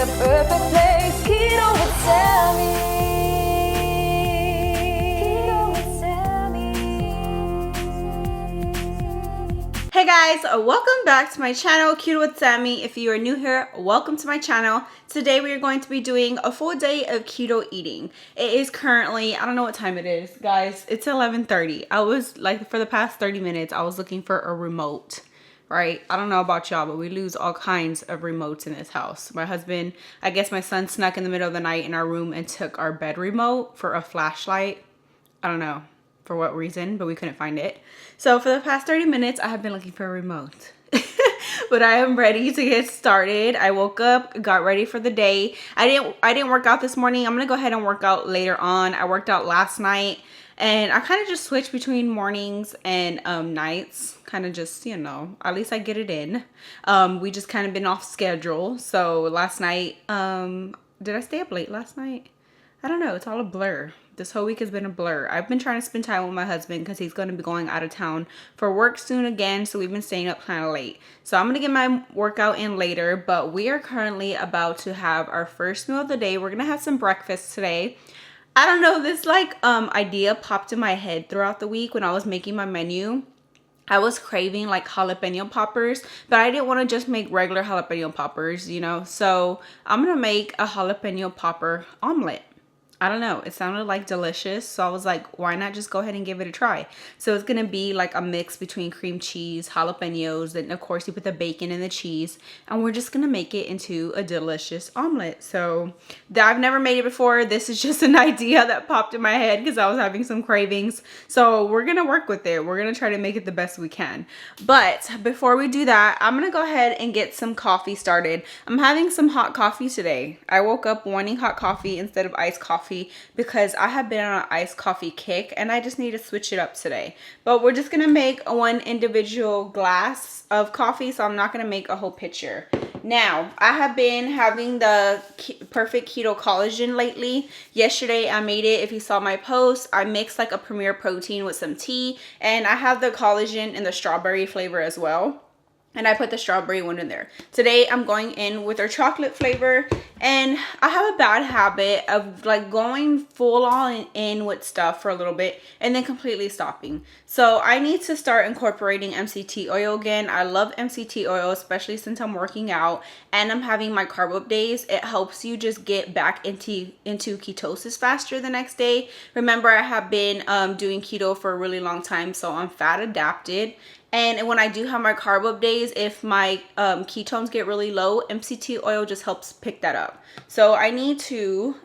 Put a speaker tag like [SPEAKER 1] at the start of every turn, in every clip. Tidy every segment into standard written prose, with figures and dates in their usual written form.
[SPEAKER 1] the perfect place. Keto with Sammy. Keto with Sammy.
[SPEAKER 2] Hey guys, welcome back to my channel, Keto with Sammy. If you are new here, welcome to my channel. Today we are going to be doing a full day of keto eating. It is currently, I don't know what time it is, guys. It's 11:30. I was like, for the past 30 minutes, I was looking for a remote. Right? I don't know about y'all, but we lose all kinds of remotes in this house. My husband, I guess my son snuck in the middle of the night in our room and took our bed remote for a flashlight. I don't know for what reason, but we couldn't find it. So for the past 30 minutes, I have been looking for a remote. But I am ready to get started. I woke up, got ready for the day. I didn't work out this morning. I'm gonna go ahead and work out later on. I worked out last night. And I kind of just switch between mornings and nights. Kind of just, you know, at least I get it in. We just kind of been off schedule. So last night, did I stay up late last night? I don't know. It's all a blur. This whole week has been a blur. I've been trying to spend time with my husband because he's going to be going out of town for work soon again. So we've been staying up kind of late. So I'm going to get my workout in later. But we are currently about to have our first meal of the day. We're going to have some breakfast today. I don't know, this idea popped in my head throughout the week when I was making my menu. I was craving like jalapeno poppers, but I didn't want to just make regular jalapeno poppers, you know. So I'm going to make a jalapeno popper omelet. I don't know. It sounded like delicious. So I was like, why not just go ahead and give it a try? So it's going to be like a mix between cream cheese, jalapenos, and of course you put the bacon and the cheese. And we're just going to make it into a delicious omelet. So I've never made it before. This is just an idea that popped in my head because I was having some cravings. So we're going to work with it. We're going to try to make it the best we can. But before we do that, I'm going to go ahead and get some coffee started. I'm having some hot coffee today. I woke up wanting hot coffee instead of iced coffee because I have been on an iced coffee kick and I just need to switch it up today. But we're just gonna make one individual glass of coffee, so I'm not gonna make a whole pitcher. Now, I have been having the perfect keto collagen lately. Yesterday I made it. If you saw my post, I mixed like a Premier protein with some tea, and I have the collagen in the strawberry flavor as well. And I put the strawberry one in there. Today, I'm going in with our chocolate flavor. And I have a bad habit of like going full on in with stuff for a little bit and then completely stopping. So I need to start incorporating MCT oil again. I love MCT oil, especially since I'm working out and I'm having my carb up days. It helps you just get back into ketosis faster the next day. Remember, I have been doing keto for a really long time, so I'm fat adapted. And when I do have my carb up days, if my ketones get really low, MCT oil just helps pick that up. So I need to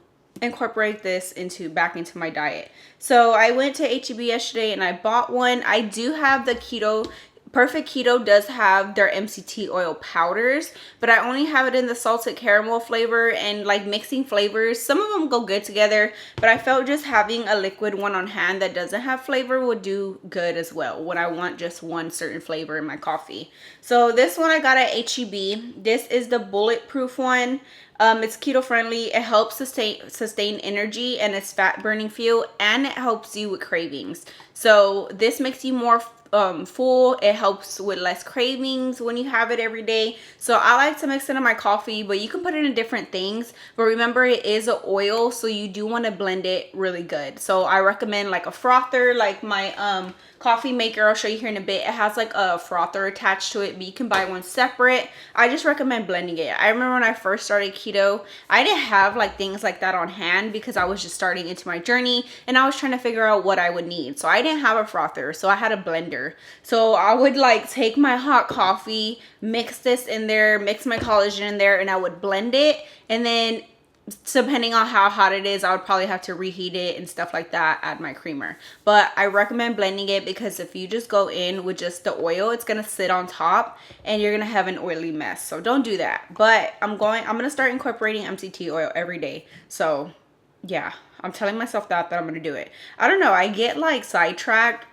[SPEAKER 2] incorporate this back into my diet. So I went to HEB yesterday and I bought one. I do have the Perfect Keto does have their MCT oil powders, but I only have it in the salted caramel flavor, and like mixing flavors, some of them go good together, but I felt just having a liquid one on hand that doesn't have flavor would do good as well when I want just one certain flavor in my coffee. So this one I got at HEB. This is the bulletproof one. It's keto friendly. It helps sustain energy and it's fat burning fuel, and it helps you with cravings. So this makes you more full. It helps with less cravings when you have it every day. So I like to mix it in my coffee, but you can put it in different things. But remember, it is an oil, so you do want to blend it really good. So I recommend like a frother, like my coffee maker. I'll show you here in a bit. It has like a frother attached to it, but you can buy one separate. I just recommend blending it. I remember when I first started keto, I didn't have like things like that on hand because I was just starting into my journey and I was trying to figure out what I would need. So I didn't have a frother, so I had a blender. So I would like take my hot coffee, mix this in there, mix my collagen in there, and I would blend it. And then depending on how hot it is, I would probably have to reheat it and stuff like that, add my creamer. But I recommend blending it because if you just go in with just the oil, it's gonna sit on top and you're gonna have an oily mess. So don't do that. But I'm gonna start incorporating MCT oil every day. So yeah, I'm telling myself that I'm gonna do it. I don't know, I get like sidetracked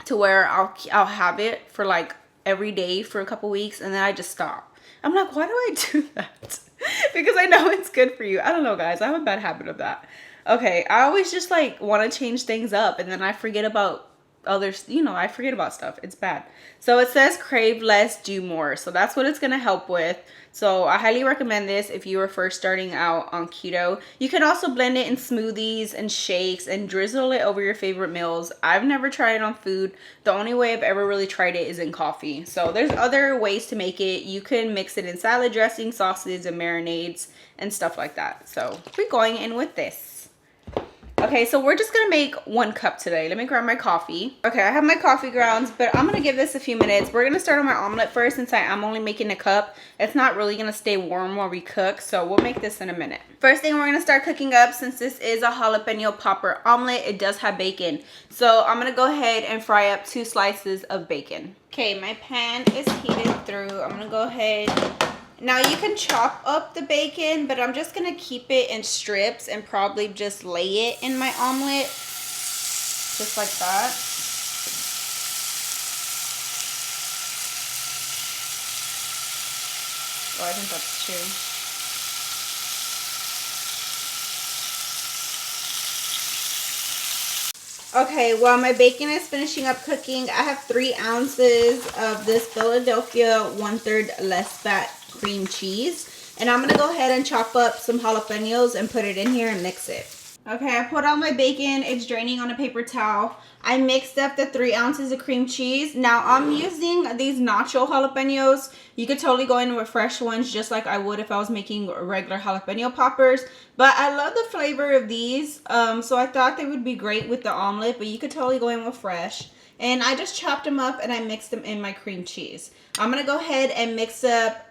[SPEAKER 2] to where I'll have it for like every day for a couple weeks and then I just stop. I'm like, why do I do that? Because I know it's good for you. I don't know, guys. I have a bad habit of that. Okay, I always just like want to change things up and then I forget about others, you know, I forget about stuff. It's bad. So it says crave less, do more. So that's what it's going to help with. So I highly recommend this if you are first starting out on keto. You can also blend it in smoothies and shakes and drizzle it over your favorite meals. I've never tried it on food. The only way I've ever really tried it is in coffee. So there's other ways to make it. You can mix it in salad dressing, sauces, and marinades and stuff like that. So we're going in with this. Okay, so we're just gonna make 1 cup today. Let me grab my coffee. Okay, I have my coffee grounds, but I'm gonna give this a few minutes. We're gonna start on my omelet first since I'm only making a cup. It's not really gonna stay warm while we cook, so we'll make this in a minute. First thing we're gonna start cooking up, since this is a jalapeno popper omelet, it does have bacon. So I'm gonna go ahead and fry up 2 slices of bacon. Okay, my pan is heated through. I'm gonna go ahead. Now you can chop up the bacon, but I'm just going to keep it in strips and probably just lay it in my omelet. Just like that. Oh, I think that's 2. Okay, while my bacon is finishing up cooking, I have 3 ounces of this Philadelphia 1/3 less fat cream cheese, and I'm gonna go ahead and chop up some jalapenos and put it in here and mix it. Okay, I put on my bacon. It's draining on a paper towel. I mixed up the 3 ounces of cream cheese. Now I'm using these nacho jalapenos. You could totally go in with fresh ones just like I would if I was making regular jalapeno poppers, but I love the flavor of these, so I thought they would be great with the omelet, but you could totally go in with fresh. And I just chopped them up and I mixed them in my cream cheese. I'm gonna go ahead and mix up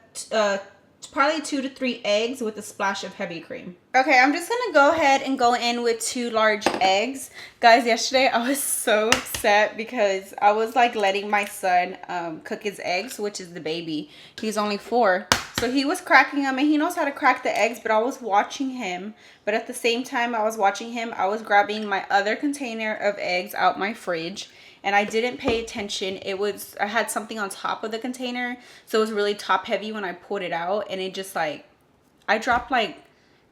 [SPEAKER 2] probably 2 to 3 eggs with a splash of heavy cream. Okay, I'm just gonna go ahead and go in with 2 large eggs. Guys, yesterday I was so upset because I was like letting my son cook his eggs, which is the baby. He's only 4. So he was cracking them and he knows how to crack the eggs, but I was watching him. But at the same time I was watching him, I was grabbing my other container of eggs out my fridge. And I didn't pay attention. I had something on top of the container, so it was really top heavy when I pulled it out, and it just like, I dropped like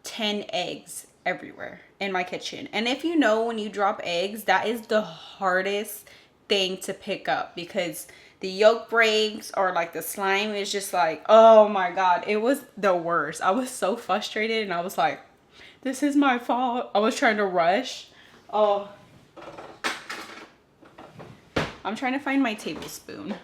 [SPEAKER 2] 10 eggs everywhere in my kitchen. And if you know, when you drop eggs, that is the hardest thing to pick up because the yolk breaks or like the slime is just like, oh my God, it was the worst. I was so frustrated and I was like, this is my fault. I was trying to rush. Oh, I'm trying to find my tablespoon.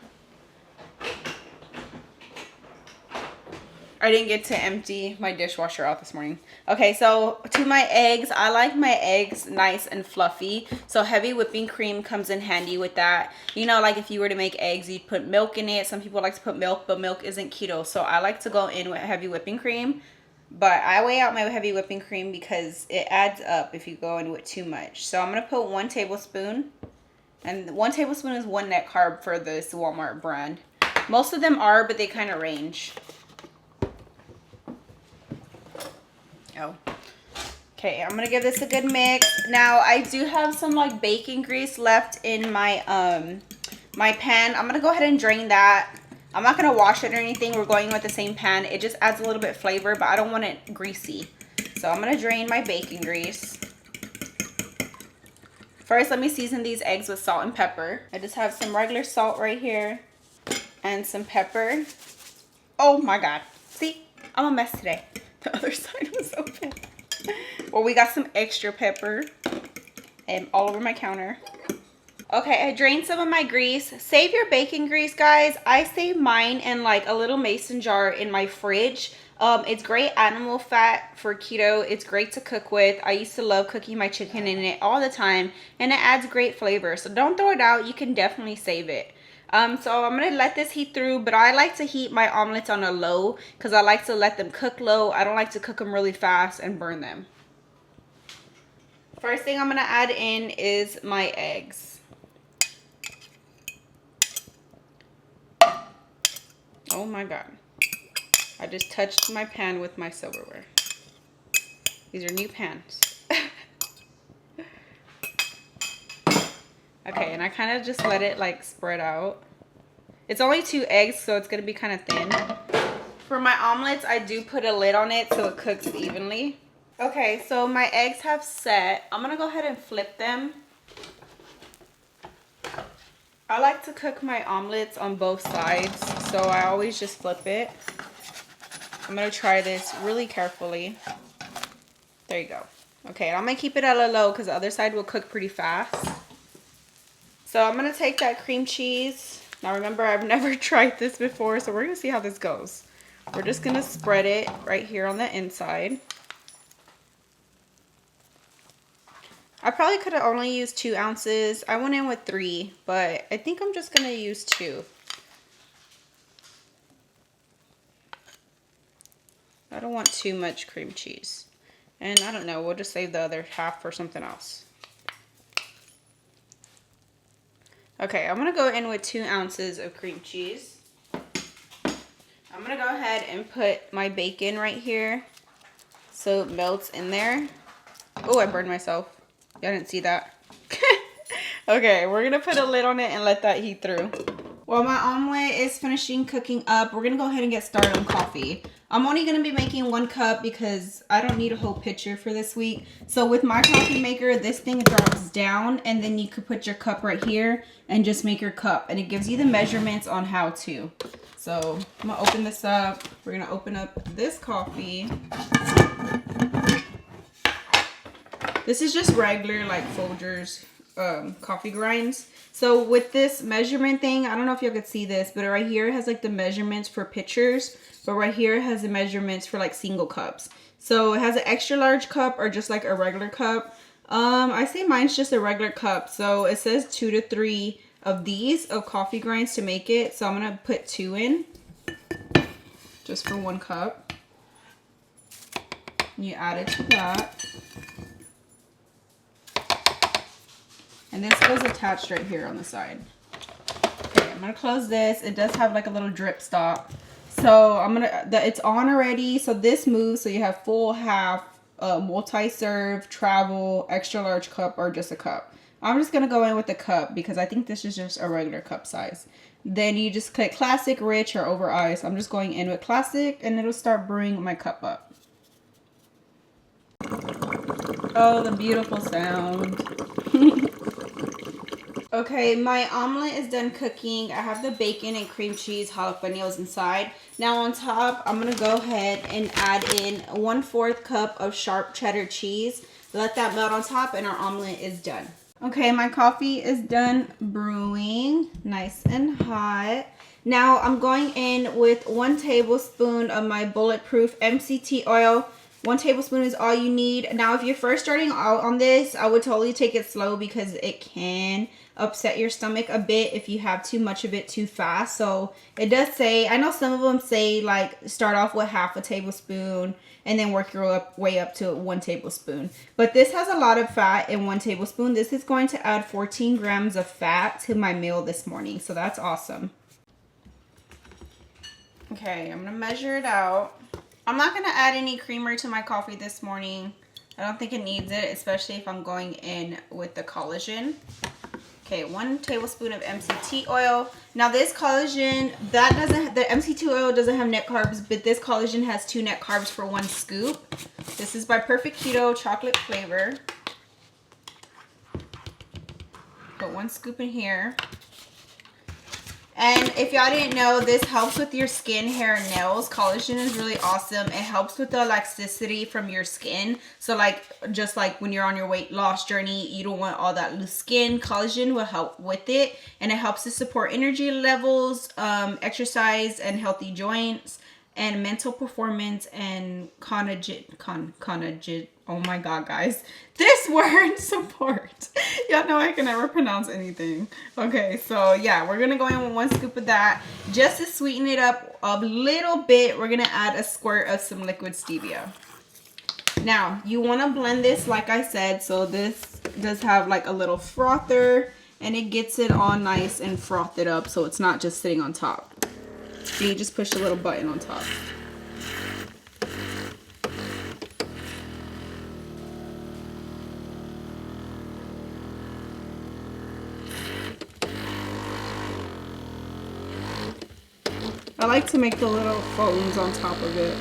[SPEAKER 2] I didn't get to empty my dishwasher out this morning. Okay, so to my eggs, I like my eggs nice and fluffy. So heavy whipping cream comes in handy with that. You know, like if you were to make eggs, you'd put milk in it. Some people like to put milk, but milk isn't keto. So I like to go in with heavy whipping cream. But I weigh out my heavy whipping cream because it adds up if you go in with too much. So I'm going to put 1 tablespoon. And 1 tablespoon is 1 net carb for this Walmart brand. Most of them are, but they kind of range. Oh. Okay, I'm gonna give this a good mix. Now I do have some like bacon grease left in my my pan. I'm gonna go ahead and drain that. I'm not gonna wash it or anything. We're going with the same pan. It just adds a little bit of flavor, but I don't want it greasy. So I'm gonna drain my bacon grease. First, let me season these eggs with salt and pepper. I just have some regular salt right here and some pepper. Oh my God. See, I'm a mess today. The other side was open. Well, we got some extra pepper and all over my counter. Okay, I drained some of my grease. Save your bacon grease, guys. I save mine in like a little mason jar in my fridge. It's great animal fat for keto. It's great to cook with. I used to love cooking my chicken in it all the time, and it adds great flavor. So don't throw it out. You can definitely save it. So I'm going to let this heat through, but I like to heat my omelets on a low because I like to let them cook low. I don't like to cook them really fast and burn them. First thing I'm going to add in is my eggs. Oh my God. I just touched my pan with my silverware. These are new pans. Okay, and I kind of just let it like spread out. It's only 2 eggs, so it's going to be kind of thin. For my omelets, I do put a lid on it so it cooks evenly. Okay, so my eggs have set. I'm going to go ahead and flip them. I like to cook my omelets on both sides, so I always just flip it. I'm gonna try this really carefully. There you go. Okay, I'm gonna keep it at a low because the other side will cook pretty fast. So I'm gonna take that cream cheese. Now remember, I've never tried this before, so we're gonna see how this goes. We're just gonna spread it right here on the inside. I probably could have only used 2 ounces. I went in with 3, but I think I'm just gonna use 2. I don't want too much cream cheese. And I don't know, we'll just save the other half for something else. Okay, I'm gonna go in with 2 ounces of cream cheese. I'm gonna go ahead and put my bacon right here so it melts in there. Oh, I burned myself. Y'all didn't see that. Okay, we're gonna put a lid on it and let that heat through. While my omelet is finishing cooking up, we're gonna go ahead and get started on coffee. I'm only gonna be making 1 cup because I don't need a whole pitcher for this week. So with my coffee maker, this thing drops down and then you could put your cup right here and just make your cup. And it gives you the measurements on how to. So I'm gonna open this up. We're gonna open up this coffee. This is just regular like Folgers coffee grinds. So with this measurement thing, I don't know if you could see this, but right here it has like the measurements for pitchers, but right here it has the measurements for like single cups. So it has an extra large cup or just like a regular cup. I say mine's just a regular cup. So it says 2 to 3 of these of coffee grinds to make it. So I'm gonna put 2 in just for 1 cup. You add it to that. And this goes attached right here on the side. Okay, I'm gonna close this. It does have like a little drip stop. So it's on already. So this moves. So you have full, half, multi-serve, travel, extra large cup, or just a cup. I'm just gonna go in with the cup because I think this is just a regular cup size. Then you just click classic, rich, or over ice. I'm just going in with classic and it'll start brewing my cup up. Oh, the beautiful sound. Okay, my omelet is done cooking. I have the bacon and cream cheese jalapenos inside. Now on top, I'm going to go ahead and add in 1/4 cup of sharp cheddar cheese. Let that melt on top and our omelet is done. Okay, my coffee is done brewing. Nice and hot. Now I'm going in with 1 tablespoon of my bulletproof MCT oil. 1 tablespoon is all you need. Now, if you're first starting out on this, I would totally take it slow because it can upset your stomach a bit if you have too much of it too fast. So it does say, I know some of them say like start off with 1/2 tablespoon and then work your way up to 1 tablespoon. But this has a lot of fat in 1 tablespoon. This is going to add 14 grams of fat to my meal this morning. So that's awesome. Okay, I'm gonna measure it out. I'm not going to add any creamer to my coffee this morning. I don't think it needs it, especially if I'm going in with the collagen. Okay, 1 tablespoon of MCT oil. Now this collagen, the MCT oil doesn't have net carbs, but this collagen has 2 net carbs for 1 scoop. This is by Perfect Keto chocolate flavor. Put 1 scoop in here. And if y'all didn't know, this helps with your skin, hair, and nails. Collagen is really awesome. It helps with the elasticity from your skin. So like, just like when you're on your weight loss journey, you don't want all that loose skin. Collagen will help with it. And it helps to support energy levels, exercise, and healthy joints, and mental performance, and oh my god, guys, this word support. Y'all know I can never pronounce anything. Okay, so yeah, we're gonna go in with 1 scoop of that just to sweeten it up a little bit. We're gonna add a squirt of some liquid stevia. Now you want to blend this like I said, so this does have like a little frother and it gets it all nice and frothed up so it's not just sitting on top. So you just push the little button on top. I like to make the little foams on top of it.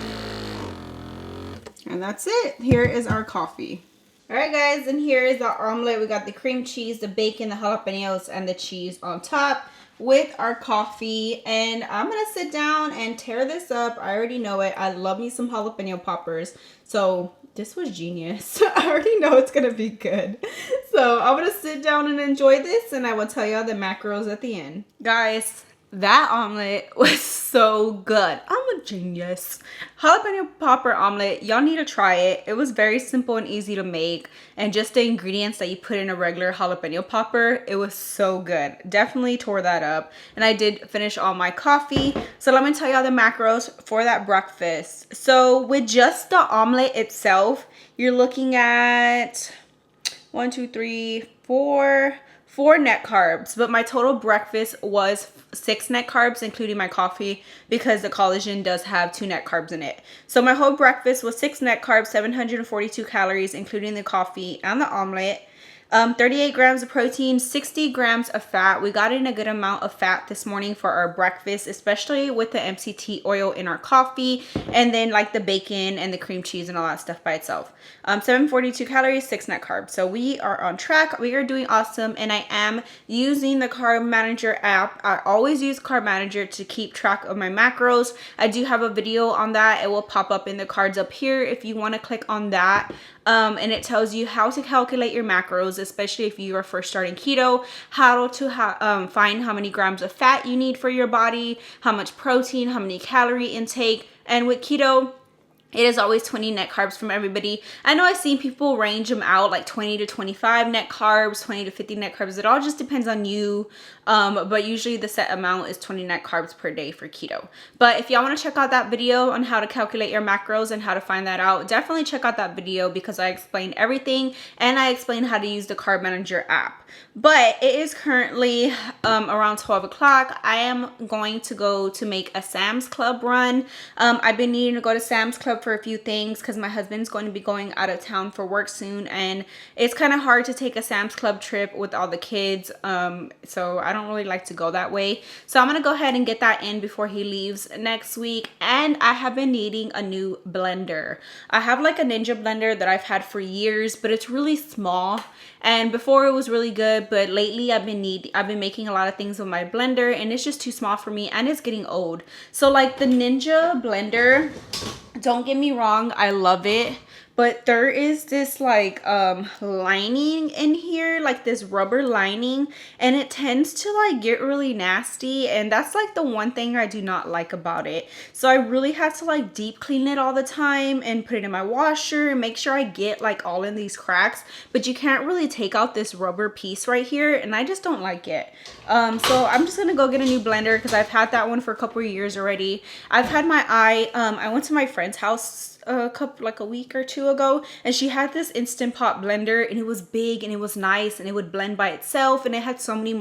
[SPEAKER 2] And that's it. Here is our coffee. All right, guys, and here is our omelet. We got the cream cheese, the bacon, the jalapenos, and the cheese on top with our coffee. And I'm gonna sit down and tear this up. I already know it. I love me some jalapeno poppers. So this was genius. I already know it's gonna be good. So I'm gonna sit down and enjoy this, and I will tell y'all the macros at the end. Guys, that omelet was so good. I'm a genius. Jalapeno popper omelet, y'all need to try it. It was very simple and easy to make, and just the ingredients that you put in a regular jalapeno popper, it was so good. Definitely tore that up. And I did finish all my coffee. So let me tell y'all the macros for that breakfast. So with just the omelet itself, you're looking at 1, 2, 3, 4 net carbs, but my total breakfast was 6 net carbs, including my coffee, because the collagen does have 2 net carbs in it. So my whole breakfast was 6 net carbs, 742 calories, including the coffee and the omelet. 38 grams of protein, 60 grams of fat. We got in a good amount of fat this morning for our breakfast, especially with the MCT oil in our coffee, and then like the bacon and the cream cheese and all that stuff by itself. 742 calories, 6 net carbs. So we are on track. We are doing awesome, and I am using the Carb Manager app. I always use Carb Manager to keep track of my macros. I do have a video on that. It will pop up in the cards up here if you want to click on that. And it tells you how to calculate your macros, especially if you are first starting keto, how to find how many grams of fat you need for your body, how much protein, how many calorie intake. And with keto, it is always 20 net carbs from everybody. I know I've seen people range them out like 20 to 25 net carbs, 20 to 50 net carbs. It all just depends on you. But usually the set amount is 20 net carbs per day for keto. But if y'all want to check out that video on how to calculate your macros and how to find that out, definitely check out that video because I explain everything and I explain how to use the Carb Manager app. But it is currently around 12 o'clock. I am going to go to make a Sam's Club run. I've been needing to go to Sam's Club for a few things because my husband's going to be going out of town for work soon, and it's kind of hard to take a Sam's Club trip with all the kids, so I don't really like to go that way. So I'm gonna go ahead and get that in before he leaves next week. And I have been needing a new blender. I have like a Ninja blender that I've had for years, but it's really small, and before it was really good, but lately I've been making a lot of things with my blender and it's just too small for me, and it's getting old. So like the Ninja blender, don't get me wrong, I love it, but there is this like lining in here, like this rubber lining, and it tends to like get really nasty, and that's like the one thing I do not like about it. So I really have to like deep clean it all the time and put it in my washer and make sure I get like all in these cracks, but you can't really take out this rubber piece right here, and I just don't like it. So I'm just gonna go get a new blender because I've had that one for a couple of years already. I've had my I went to my friend's house a week or two ago, and she had this Instant Pot blender, and it was big and it was nice and it would blend by itself, and it had so many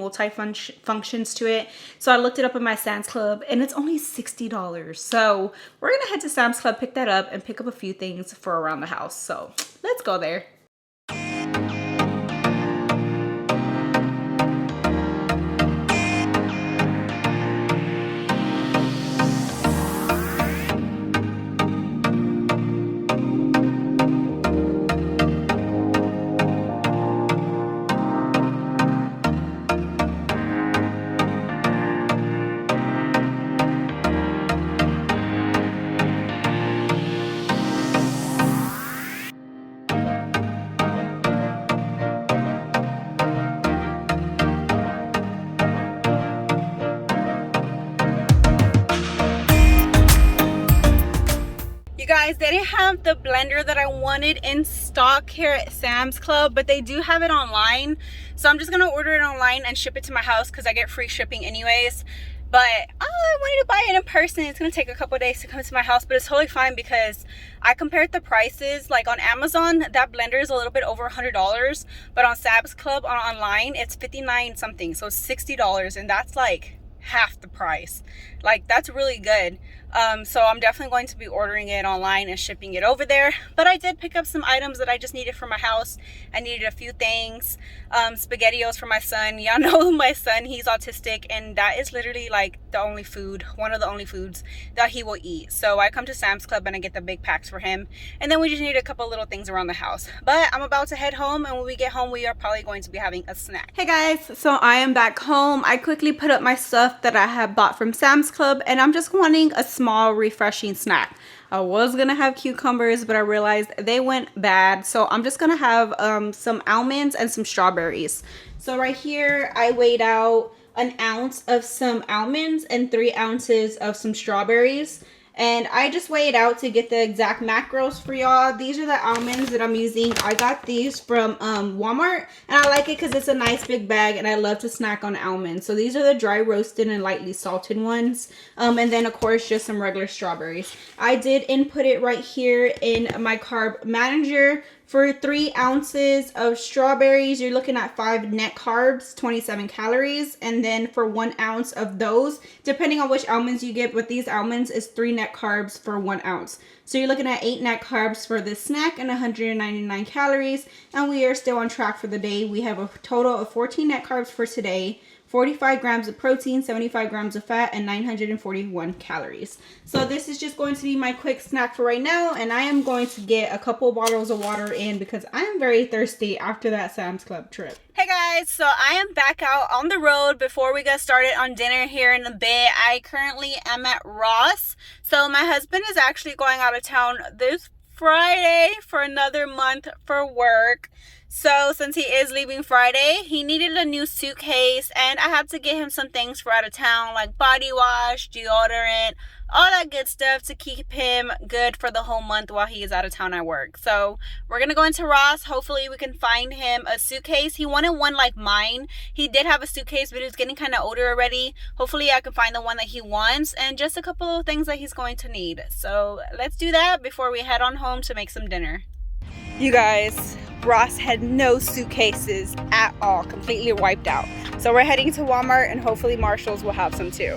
[SPEAKER 2] functions to it. So I looked it up in my Sam's Club, and it's only $60. So we're gonna head to Sam's Club, pick that up, and pick up a few things for around the house. So let's go there. Guys, they didn't have the blender that I wanted in stock here at Sam's Club, but they do have it online. So I'm just gonna order it online and ship it to my house because I get free shipping anyways. But I wanted to buy it in person. It's gonna take a couple days to come to my house, but it's totally fine because I compared the prices. Like on Amazon, that blender is a little bit over $100, but on Sam's Club online, it's 59 something, so $60, and that's like half the price. Like, that's really good. So I'm definitely going to be ordering it online and shipping it over there. But I did pick up some items that I just needed for my house. I needed a few things. SpaghettiOs for my son. Y'all know my son, he's autistic, and that is literally like the only food, one of the only foods that he will eat. So I come to Sam's Club and I get the big packs for him. And then we just need a couple little things around the house. But I'm about to head home, and when we get home, we are probably going to be having a snack. Hey guys, so I am back home. I quickly put up my stuff that I have bought from Sam's Club, and I'm just wanting a small refreshing snack. I was gonna have cucumbers, but I realized they went bad, so I'm just gonna have some almonds and some strawberries. So right here I weighed out an ounce of some almonds and 3 ounces of some strawberries, and I just weighed out to get the exact macros for y'all. These are the almonds that I'm using. I got these from Walmart, and I like it because it's a nice big bag, and I love to snack on almonds. So these are the dry roasted and lightly salted ones, and then of course just some regular strawberries. I did input it right here in my carb manager. For 3 ounces of strawberries, you're looking at 5 net carbs, 27 calories. And then for 1 ounce of those, depending on which almonds you get, but these almonds is 3 net carbs for 1 ounce. So you're looking at 8 net carbs for this snack and 199 calories. And we are still on track for the day. We have a total of 14 net carbs for today, 45 grams of protein, 75 grams of fat, and 941 calories. So this is just going to be my quick snack for right now, and I am going to get a couple bottles of water in because I am very thirsty after that Sam's Club trip. Hey guys, so I am back out on the road before we get started on dinner here in a bit. I currently am at Ross. So my husband is actually going out of town this Friday for another month for work. So since he is leaving Friday, he needed a new suitcase, and I had to get him some things for out of town, like body wash, deodorant, all that good stuff to keep him good for the whole month while he is out of town at work. So we're gonna go into Ross. Hopefully we can find him a suitcase. He wanted one like mine. He did have a suitcase, but he was getting kind of older already. Hopefully I can find the one that he wants, and just a couple of things that he's going to need. So let's do that before we head on home to make some dinner. You guys, Ross had no suitcases at all, completely wiped out. So we're heading to Walmart, and hopefully Marshall's will have some too.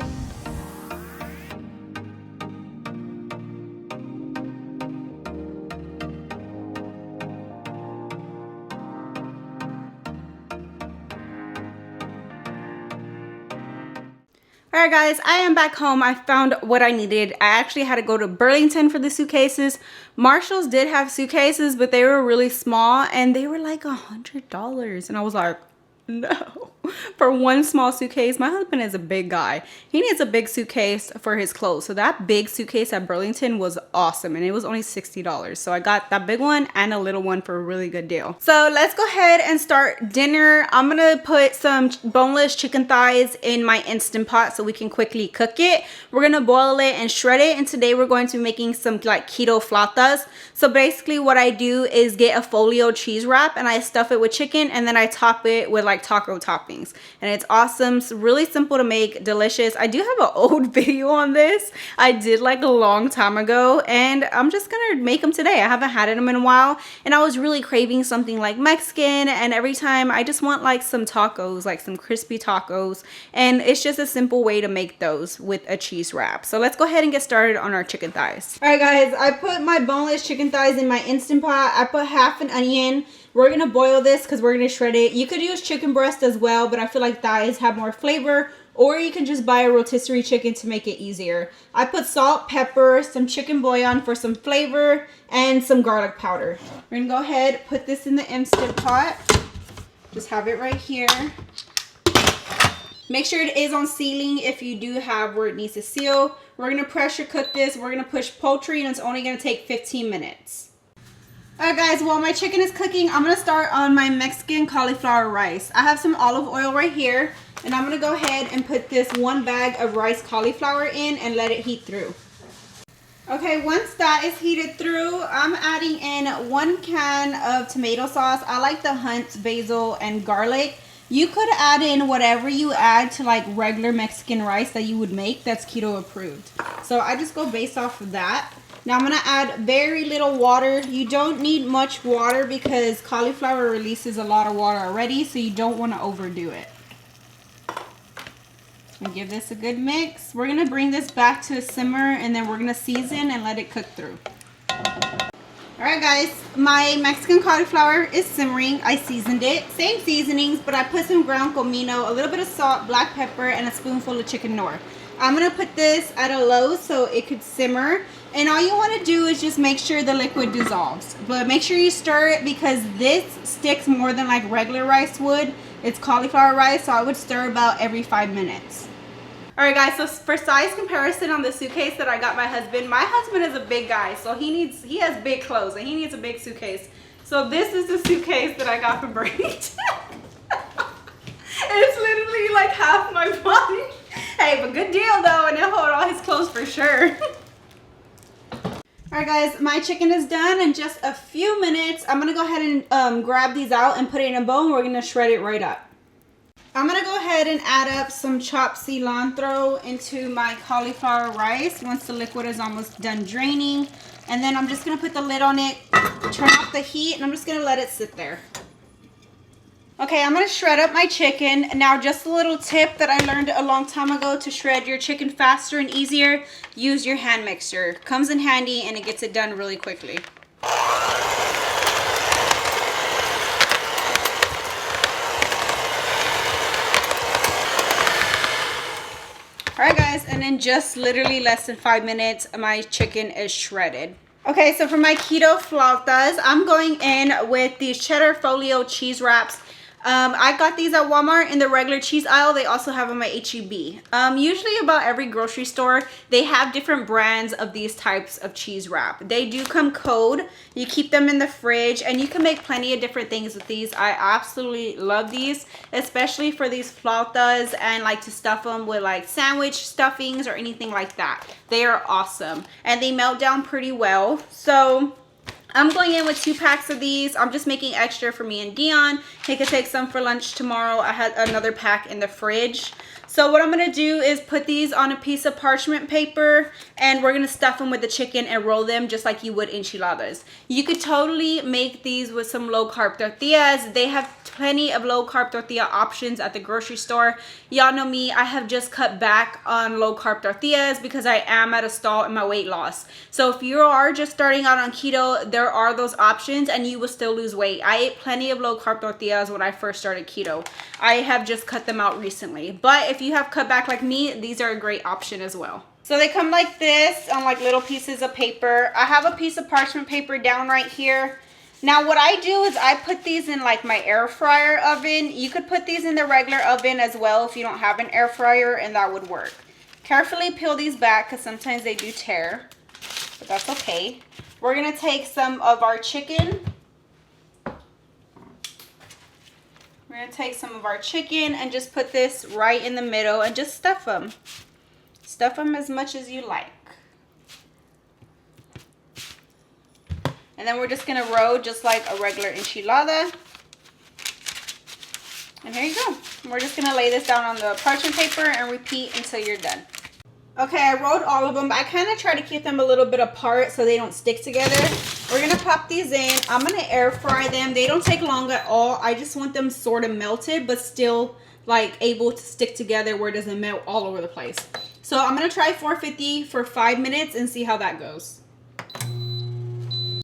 [SPEAKER 2] Alright guys, I am back home. I found what I needed. I actually had to go to Burlington for the suitcases. Marshall's did have suitcases, but they were really small, and they were like $100. And I was like, no. For one small suitcase. My husband is a big guy. He needs a big suitcase for his clothes. So that big suitcase at Burlington was awesome, and it was only $60. So I got that big one and a little one for a really good deal. So let's go ahead and start dinner. I'm gonna put some boneless chicken thighs in my Instant Pot so we can quickly cook it. We're gonna boil it and shred it, and today we're going to be making some like keto flautas. So basically what I do is get a folio cheese wrap, and I stuff it with chicken, and then I top it with like taco toppings. And it's awesome. It's really simple to make, delicious. I do have an old video on this I did like a long time ago, and I'm just gonna make them today. I haven't had them in a while, and I was really craving something like Mexican, and every time I just want like some tacos, like some crispy tacos, and it's just a simple way to make those with a cheese wrap. So let's go ahead and get started on our chicken thighs. All right guys, I put my boneless chicken thighs in my Instant Pot. I put half an onion. We're gonna boil this because we're gonna shred it. You could use chicken breast as well, but I feel like thighs have more flavor, or you can just buy a rotisserie chicken to make it easier. I put salt, pepper, some chicken bouillon for some flavor, and some garlic powder. We're gonna go ahead, put this in the Instant Pot. Just have it right here. Make sure it is on sealing if you do have where it needs to seal. We're gonna pressure cook this. We're gonna push poultry, and it's only gonna take 15 minutes. Alright guys, while my chicken is cooking, I'm going to start on my Mexican cauliflower rice. I have some olive oil right here, and I'm going to go ahead and put this 1 bag of rice cauliflower in and let it heat through. Okay, once that is heated through, I'm adding in 1 can of tomato sauce. I like the Hunt's basil and garlic. You could add in whatever you add to like regular Mexican rice that you would make that's keto approved. So I just go based off of that. Now I'm going to add very little water. You don't need much water because cauliflower releases a lot of water already, so you don't want to overdo it. And give this a good mix. We're gonna bring this back to a simmer and then we're gonna season and let it cook through. Alright guys, my Mexican cauliflower is simmering. I seasoned it. Same seasonings, but I put some ground comino, a little bit of salt, black pepper, and a spoonful of chicken nor. I'm gonna put this at a low so it could simmer. And all you wanna do is just make sure the liquid dissolves. But make sure you stir it because this sticks more than like regular rice would. It's cauliflower rice, so I would stir about every 5 minutes. Alright guys, so for size comparison on the suitcase that I got my husband is a big guy, so he has big clothes and he needs a big suitcase. So this is the suitcase that I got from Bernie. It's literally like half my body. Hey, but good deal though, and it'll hold all his clothes for sure. Alright guys, my chicken is done in just a few minutes. I'm going to go ahead and grab these out and put it in a bowl and we're going to shred it right up. I'm going to go ahead and add up some chopped cilantro into my cauliflower rice once the liquid is almost done draining. And then I'm just going to put the lid on it, turn off the heat, and I'm just going to let it sit there. Okay, I'm going to shred up my chicken. Now, just a little tip that I learned a long time ago to shred your chicken faster and easier, use your hand mixer. Comes in handy and it gets it done really quickly. Alright guys, and in just literally less than 5 minutes, my chicken is shredded. Okay, so for my keto flautas, I'm going in with these cheddar folio cheese wraps. I got these at Walmart in the regular cheese aisle. They also have them at H-E-B. Usually about every grocery store, they have different brands of these types of cheese wrap. They do come cold. You keep them in the fridge and you can make plenty of different things with these. I absolutely love these, especially for these flautas and like to stuff them with like sandwich stuffings or anything like that. They are awesome and they melt down pretty well. So I'm going in with 2 packs of these. I'm just making extra for me and Dion. He could take some for lunch tomorrow. I had another pack in the fridge. So what I'm going to do is put these on a piece of parchment paper and we're going to stuff them with the chicken and roll them just like you would enchiladas. You could totally make these with some low carb tortillas. They have plenty of low carb tortilla options at the grocery store. Y'all know me, I have just cut back on low carb tortillas because I am at a stall in my weight loss. So if you are just starting out on keto, there are those options and you will still lose weight. I ate plenty of low carb tortillas when I first started keto. I have just cut them out recently. But if you have cut back like me, these are a great option as well. So they come like this on like little pieces of paper. I have a piece of parchment paper down right here. Now what I do is I put these in like my air fryer oven. You could put these in the regular oven as well if you don't have an air fryer, and that would work. Carefully peel these back because sometimes they do tear, but that's okay. We're gonna take some of our chicken. We're gonna take some of our chicken and just put this right in the middle and just stuff them. Stuff them as much as you like. And then we're just going to roll just like a regular enchilada. And here you go. We're just going to lay this down on the parchment paper and repeat until you're done. Okay, I rolled all of them. I kind of try to keep them a little bit apart so they don't stick together. We're going to pop these in. I'm going to air fry them. They don't take long at all. I just want them sort of melted but still like able to stick together where it doesn't melt all over the place. So I'm going to try 450 for 5 minutes and see how that goes.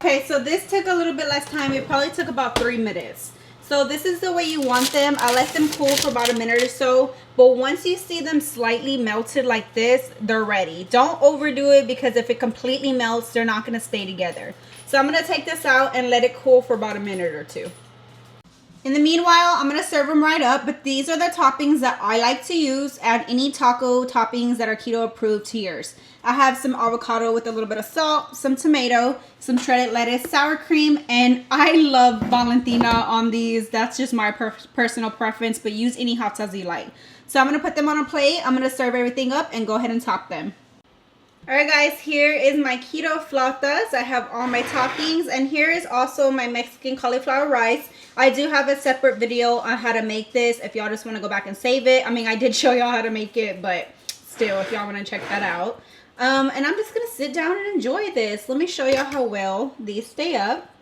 [SPEAKER 2] Okay, so this took a little bit less time. It probably took about 3 minutes. So this is the way you want them. I let them cool for about a minute or so. But once you see them slightly melted like this, they're ready. Don't overdo it because if it completely melts, they're not going to stay together. So I'm going to take this out and let it cool for about a minute or two. In the meanwhile, I'm going to serve them right up. But these are the toppings that I like to use. Add any taco toppings that are keto approved to yours. I have some avocado with a little bit of salt, some tomato, some shredded lettuce, sour cream, and I love Valentina on these. That's just my personal preference, but use any hot sauce you like. So I'm going to put them on a plate. I'm going to serve everything up and go ahead and top them. Alright guys, here is my keto flautas. I have all my toppings, and here is also my Mexican cauliflower rice. I do have a separate video on how to make this if y'all just want to go back and save it. I mean, I did show y'all how to make it, but still, if y'all want to check that out. And I'm just going to sit down and enjoy this. Let me show y'all how well these stay up.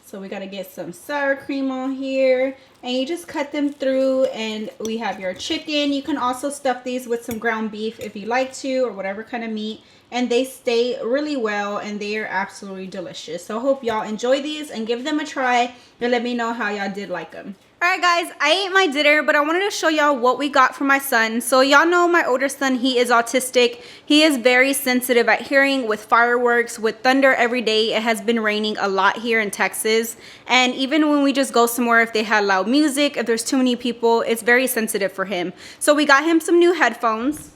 [SPEAKER 2] So we got to get some sour cream on here, and you just cut them through, and we have your chicken. You can also stuff these with some ground beef if you like to, or whatever kind of meat, and they stay really well, and they are absolutely delicious. So I hope y'all enjoy these and give them a try, and let me know how y'all did like them. Alright guys, I ate my dinner, but I wanted to show y'all what we got for my son. So y'all know my older son, he is autistic. He is very sensitive at hearing, with fireworks, with thunder every day. It has been raining a lot here in Texas. And even when we just go somewhere, if they had loud music, if there's too many people, it's very sensitive for him. So we got him some new headphones.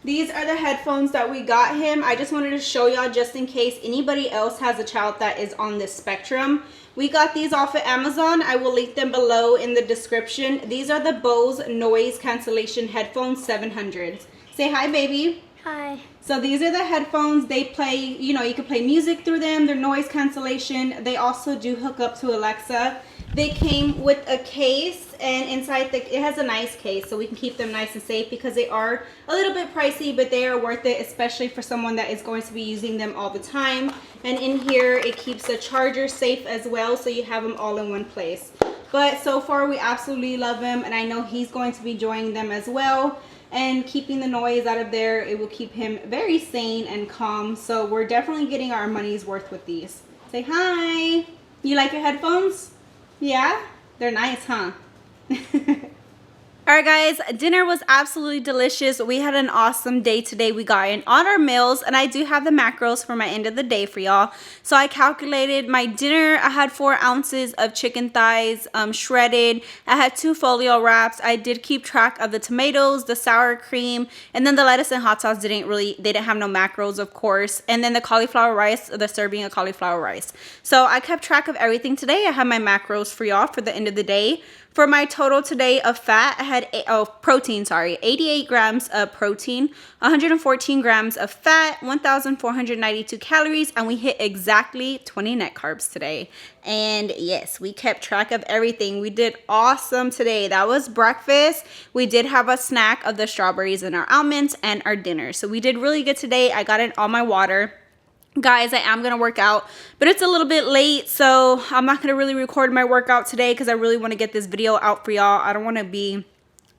[SPEAKER 2] These are the headphones that we got him. I just wanted to show y'all just in case anybody else has a child that is on this spectrum. We got these off of Amazon. I will link them below in the description. These are the Bose noise cancellation headphones 700s. Say hi, baby.
[SPEAKER 1] Hi.
[SPEAKER 2] So these are the headphones. They play, you know, you can play music through them. They're noise cancellation. They also do hook up to Alexa. They came with a case, and inside it has a nice case, so we can keep them nice and safe, because they are a little bit pricey, but they are worth it, especially for someone that is going to be using them all the time. And in here, it keeps the charger safe as well, so you have them all in one place. But so far, we absolutely love them, and I know he's going to be enjoying them as well. And keeping the noise out of there, it will keep him very sane and calm. So we're definitely getting our money's worth with these. Say hi. You like your headphones? Yeah? They're nice, huh? Alright guys, dinner was absolutely delicious. We had an awesome day today. We got in on our meals, and I do have the macros for my end of the day for y'all. So I calculated my dinner. I had 4 ounces of chicken thighs shredded. I had 2 folio wraps. I did keep track of the tomatoes, the sour cream, and then the lettuce and hot sauce they didn't have no macros, of course. And then the cauliflower rice, the serving of cauliflower rice. So I kept track of everything today. I have my macros for y'all for the end of the day. For my total today of fat, I had protein, 88 grams of protein, 114 grams of fat, 1,492 calories, and we hit exactly 20 net carbs today. And yes, we kept track of everything. We did awesome today. That was breakfast. We did have a snack of the strawberries and our almonds, and our dinner. So we did really good today. I got in all my water. Guys, I am going to work out, but it's a little bit late, so I'm not going to really record my workout today, because I really want to get this video out for y'all. I don't want to be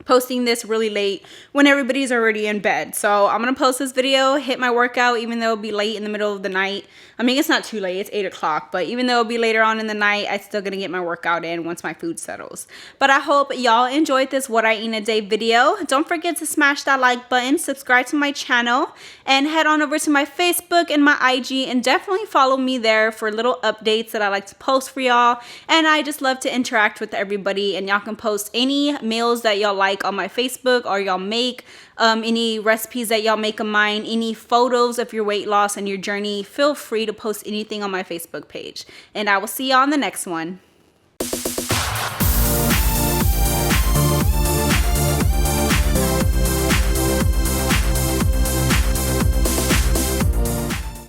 [SPEAKER 2] posting this really late when everybody's already in bed. So I'm gonna post this video, hit my workout, even though it'll be late in the middle of the night. I mean, it's not too late, it's 8 o'clock, but even though it'll be later on in the night, I'm still gonna get my workout in once my food settles. But I hope y'all enjoyed this What I Eat in a Day video. Don't forget to smash that like button, subscribe to my channel, and head on over to my Facebook and my IG, and definitely follow me there for little updates that I like to post for y'all. And I just love to interact with everybody, and y'all can post any meals that y'all like on my Facebook, or y'all make any recipes that y'all make of mine, any photos of your weight loss and your journey. Feel free to post anything on my Facebook page, and I will see y'all on the next one.